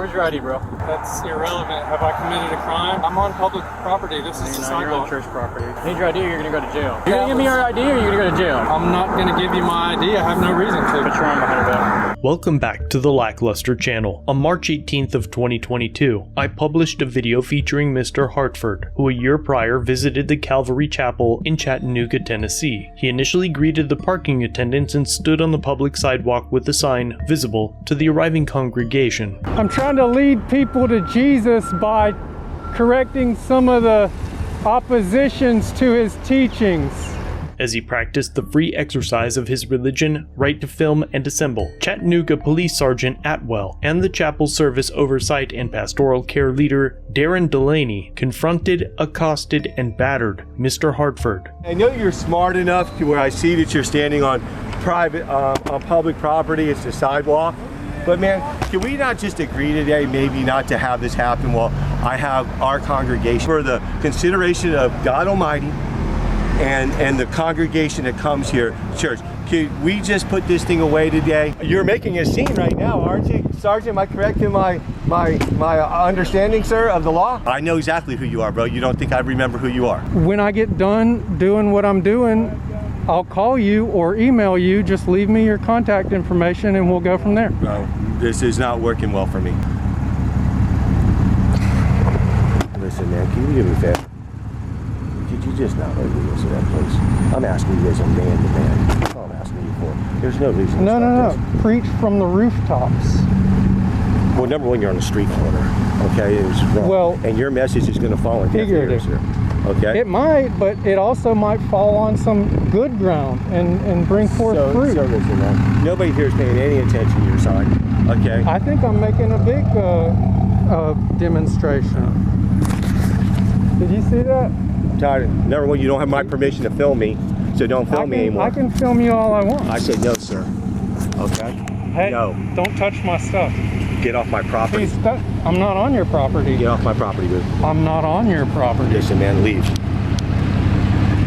Where's your ID, bro? That's irrelevant. Have I committed a crime? I'm on public property. This is the You're on sidewalk. church property. You need your ID or you're gonna go to jail. You're gonna give me your ID or you're gonna go to jail. I'm not gonna give you my ID. I have no reason to. Put your arm behind your back. Welcome back to the LackLuster channel. On March 18th of 2022, I published a video featuring Mr. Hartford, who a year prior visited the Calvary Chapel in Chattanooga, Tennessee. He initially greeted the parking attendants and stood on the public sidewalk with a sign visible to the arriving congregation. I'm trying to lead people to Jesus by correcting some of the oppositions to his teachings. As he practiced the free exercise of his religion, right to film and assemble, Chattanooga Police Sergeant Atwell and the chapel service oversight and pastoral care leader Darren Delaney confronted, accosted, and battered Mr. Hartford. I know you're smart enough to where I see that you're standing on public property. It's the sidewalk. But man, can we not just agree today maybe not to have this happen while I have our congregation for the consideration of God Almighty and the congregation that comes here, church. Can we just put this thing away today? You're making a scene right now, aren't you, Sergeant? Am I correct in my understanding, sir, of the law? I know exactly who you are, bro. You don't think I remember who you are? When I get done doing what I'm doing, I'll call you or email you. Just leave me your contact information and we'll go from there. No, this is not working well for me. Listen, man, can you do me a favor? Could you just not let me listen to that, please? I'm asking you as a man to man. That's all I'm asking you for. There's no reason to stop this. Preach from the rooftops. Well, number one, you're on the street corner, okay? It was wrong. Well, and your message is going to fall in deaf ears here, okay? It might, but it also might fall on some good ground and bring forth fruit. So listen, man, nobody here is paying any attention to your side, okay? I think I'm making a big demonstration. Did you see that? I'm tired. Number one, you don't have my permission to film me, so don't film me anymore. I can film you all I want. I said no, sir. Okay? Hey, no. Don't touch my stuff. Get off my property. Please, I'm not on your property. Get off my property, dude. I'm not on your property. Listen, man, leave.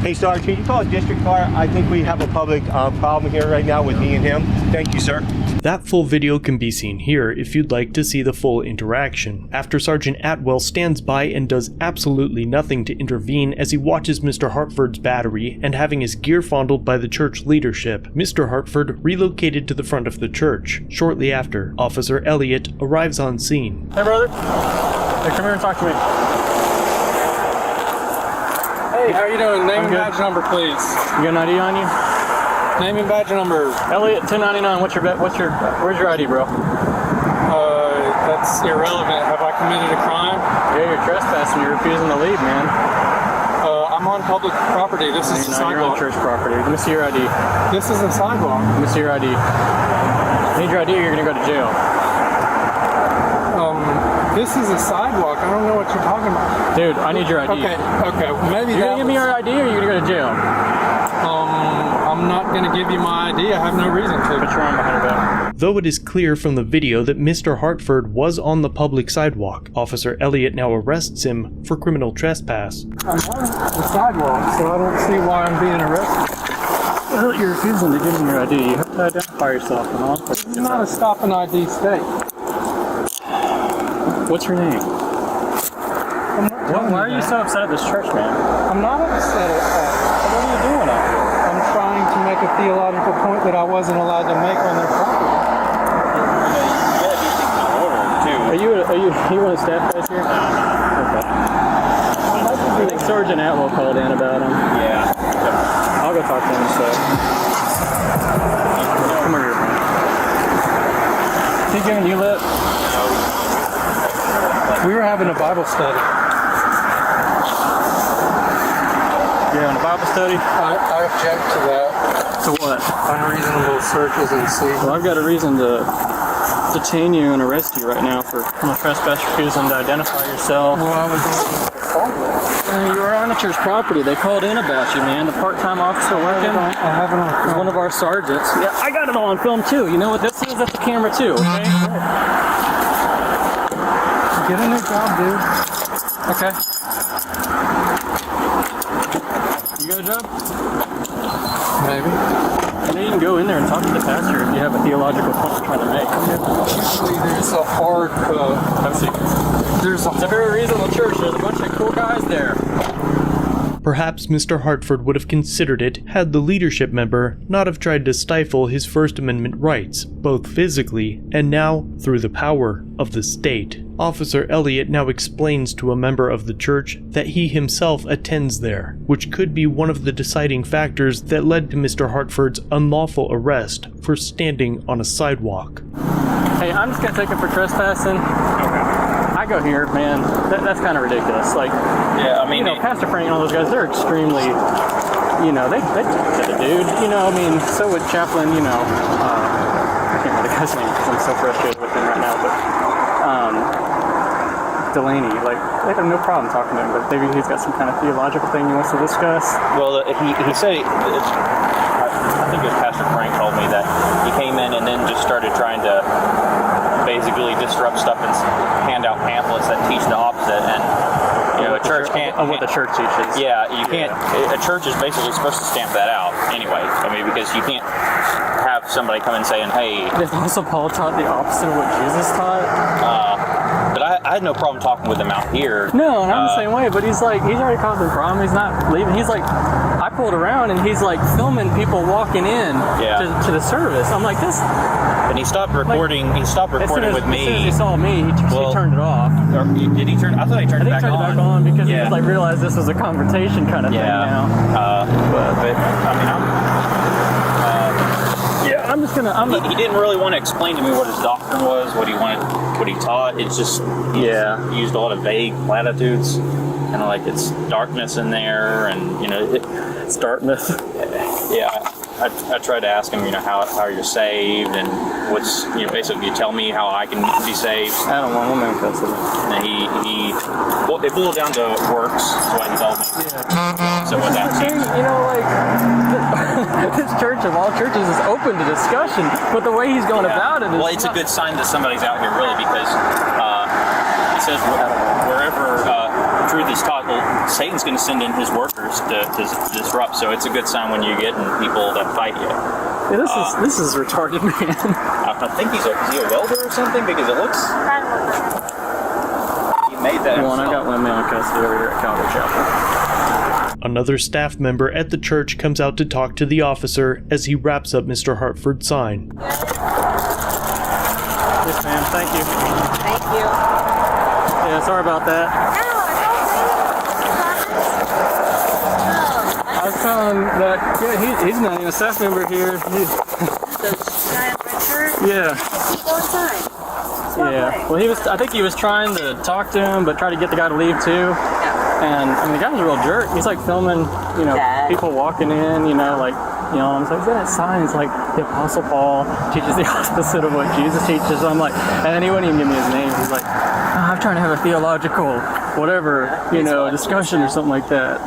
Hey, Sergeant, can you call a district car? I think we have a public problem here right now with me and him. Thank you, sir. That full video can be seen here if you'd like to see the full interaction. After Sergeant Atwell stands by and does absolutely nothing to intervene as he watches Mr. Hartford's battery and having his gear fondled by the church leadership, Mr. Hartford relocated to the front of the church. Shortly after, Officer Elliott arrives on scene. Hey, brother. Hey, come here and talk to me. Hey, how you doing? Name and badge number, please. You got an ID on you? Name and badge number. Elliott, 1099. Where's your ID, bro? That's irrelevant. Have I committed a crime? Yeah, you're trespassing. You're refusing to leave, man. I'm on public property. This is the sidewalk. You're on church property. Let me see your ID. This is the sidewalk. Let me see your ID. You need your ID or you're gonna go to jail. This is a sidewalk. I don't know what you're talking about. Dude, I need your ID. Okay. Maybe you're gonna give me your ID or you're gonna go to jail. I'm not gonna give you my ID. I have no reason to. Put your arm behind your back. Though it is clear from the video that Mr. Hartford was on the public sidewalk, Officer Elliott now arrests him for criminal trespass. I'm on the sidewalk, so I don't see why I'm being arrested. Well, you're refusing to give me your ID. You have to identify yourself. This is not a stop and ID state. What's your name? Why are you so upset at this church, man? I'm not upset at that. What are you doing out here? I'm trying to make a theological point that I wasn't allowed to make on their property. Are you one of the staff guys here? Okay. I think Sergeant Atwell called in about him. Yeah. I'll go talk to him instead. Come over here, man. Is he giving you lip? We were having a Bible study. You're having a Bible study? I object to that. To what? Unreasonable searches and seizures. Well, I've got a reason to detain you and arrest you right now for criminal trespass, refusing to identify yourself. Well, I was You were on the church property. They called in about you, man. The part-time officer working. I have it on film. Is one of our sergeants. Yeah, I got it all on film too. You know what this is? That's the camera too. Okay. Get a new job, dude. Okay. You got a job? Maybe. And you can go in there and talk to the pastor if you have a theological point you're trying to make. Usually there's a hard, It's a very reasonable church. There's a bunch of cool guys there. Perhaps Mr. Hartford would have considered it had the leadership member not have tried to stifle his First Amendment rights, both physically and now through the power of the state. Officer Elliott now explains to a member of the church that he himself attends there, which could be one of the deciding factors that led to Mr. Hartford's unlawful arrest for standing on a sidewalk. Hey, I'm just gonna take him for trespassing. I go here, man. That's kind of ridiculous. Like, yeah, I mean, Pastor Frank and all those guys, they're extremely, they took the dude. I mean, so would Chaplain, I can't remember the guy's name because I'm so frustrated with him right now, but Delaney, like, they have no problem talking to him, but maybe he's got some kind of theological thing he wants to discuss. well, he said, I think it was Pastor Frank told me that he came in and then just started trying to basically disrupt stuff and hand out pamphlets that teach the opposite, and a church can't of what the church teaches. Yeah, you can't. A church is basically supposed to stamp that out anyway. I mean, because you can't have somebody come in saying, "Hey." If also Paul taught the opposite of what Jesus taught. But I had no problem talking with him out here. No, and I'm the same way. But he's already causing a problem. He's not leaving. He's like, I pulled around and he's like filming people walking in to the service. I'm like, this. And he stopped recording. He stopped recording with me. As soon as he saw me, he turned it off. Did he turn? I thought he turned it back on. I think he turned it back on because he was like realized this was a confrontation kind of thing now. But I mean, I'm just gonna. He didn't really want to explain to me what his doctrine was, what he wanted, what he taught. It's just he used a lot of vague platitudes, kind of like it's darkness in there, and it's darkness. Yeah. I tried to ask him, how you're saved, and what's, basically tell me how I can be saved. I don't want women custody. And it boiled down to works, is what he told me. Yeah. So what that means. This church of all churches is open to discussion, but the way he's going about it is. Well, it's a good sign that somebody's out here, really, because he says wherever truth is taught, Satan's going to send in his workers to disrupt. So it's a good sign when you're getting people that fight you. Yeah, this is retarded, man. I think is he a welder or something? Because it looks. He made that. Well, I got one male in custody over here at Calvary Chapel. Another staff member at the church comes out to talk to the officer as he wraps up Mr. Hartford's sign. Yes, ma'am. Thank you. Thank you. Yeah, sorry about that. I was telling him that, he's not even a staff member here. The giant red shirt? Yeah. Go inside. Yeah. Well, I think he was trying to talk to him, but try to get the guy to leave too. Yeah. And the guy was a real jerk. He's like filming, people walking in, I'm like, that signs like the Apostle Paul teaches the opposite of what Jesus teaches. I'm like, and then he wouldn't even give me his name. He's like, I'm trying to have a theological whatever, discussion or something like that.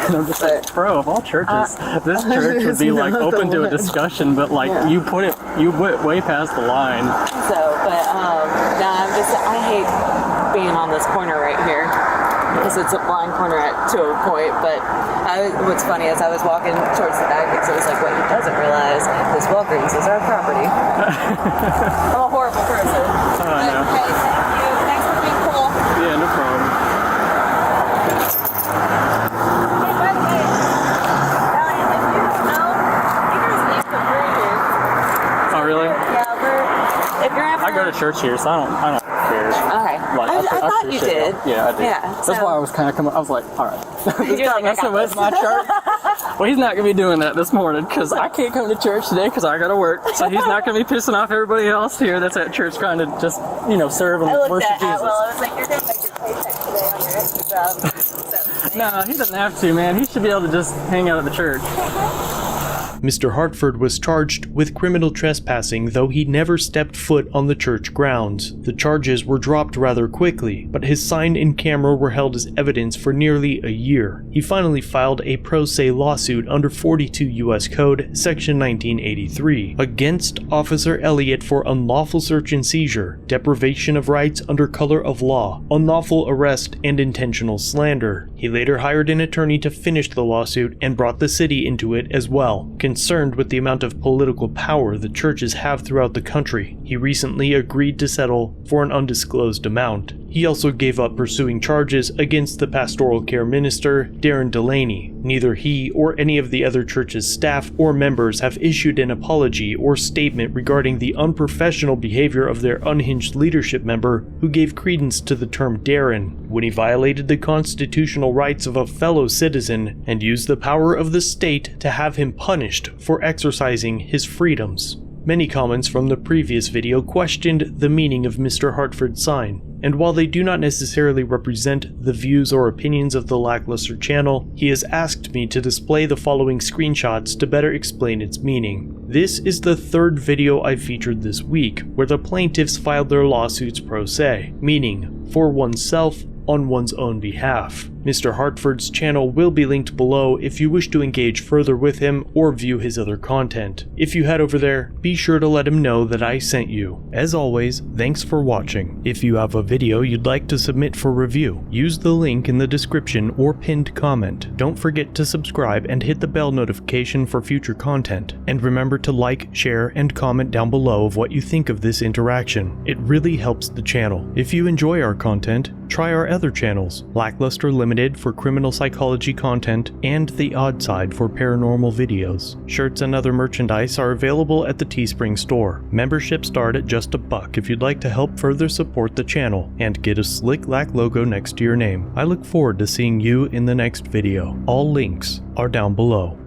And I'm just like, bro, of all churches, this church would be like open to a discussion, but like you went way past the line. So, but I hate being on this corner right here. Because it's a blind corner to a point, but what's funny is I was walking towards the back because it was like what he doesn't realize is Walgreens is our property. I'm a horrible person. I know. Hey, thank you. Thanks for being cool. Yeah, no problem. Hey, by the way, Valiant, if you don't know, you guys need to bring it. Oh, really? Yeah, if you're ever... I go to church here, so I don't care. Okay. Like, I thought you did. Yeah, I did. Yeah, That's why I was kind of coming. I was like, all right, this guy like, messing with my church. Well, he's not gonna be doing that this morning because I can't come to church today because I gotta work. So he's not gonna be pissing off everybody else here that's at church trying to just serve and worship Jesus. Well, I was like, you're gonna make your paycheck today on your Instagram. No, he doesn't have to, man. He should be able to just hang out at the church. Mr. Hartford was charged with criminal trespassing, though he never stepped foot on the church grounds. The charges were dropped rather quickly, but his sign and camera were held as evidence for nearly a year. He finally filed a pro se lawsuit under 42 U.S. Code, Section 1983, against Officer Elliott for unlawful search and seizure, deprivation of rights under color of law, unlawful arrest, and intentional slander. He later hired an attorney to finish the lawsuit and brought the city into it as well. concerned with the amount of political power the churches have throughout the country, he recently agreed to settle for an undisclosed amount. He also gave up pursuing charges against the pastoral care minister, Darren Delaney. Neither he or any of the other church's staff or members have issued an apology or statement regarding the unprofessional behavior of their unhinged leadership member who gave credence to the term Darren when he violated the constitutional rights of a fellow citizen and used the power of the state to have him punished for exercising his freedoms. Many comments from the previous video questioned the meaning of Mr. Hartford's sign, and while they do not necessarily represent the views or opinions of the LackLuster channel, he has asked me to display the following screenshots to better explain its meaning. This is the third video I've featured this week, where the plaintiffs filed their lawsuits pro se, meaning for oneself on one's own behalf. Mr. Hartford's channel will be linked below if you wish to engage further with him or view his other content. If you head over there, be sure to let him know that I sent you. As always, thanks for watching. If you have a video you'd like to submit for review, use the link in the description or pinned comment. Don't forget to subscribe and hit the bell notification for future content. And remember to like, share, and comment down below of what you think of this interaction. It really helps the channel. If you enjoy our content, try our other channels, LackLuster Limited for criminal psychology content and The Odd Side for paranormal videos. Shirts and other merchandise are available at the Teespring store. Memberships start at just $1 if you'd like to help further support the channel and get a slick Lack logo next to your name. I look forward to seeing you in the next video. All links are down below.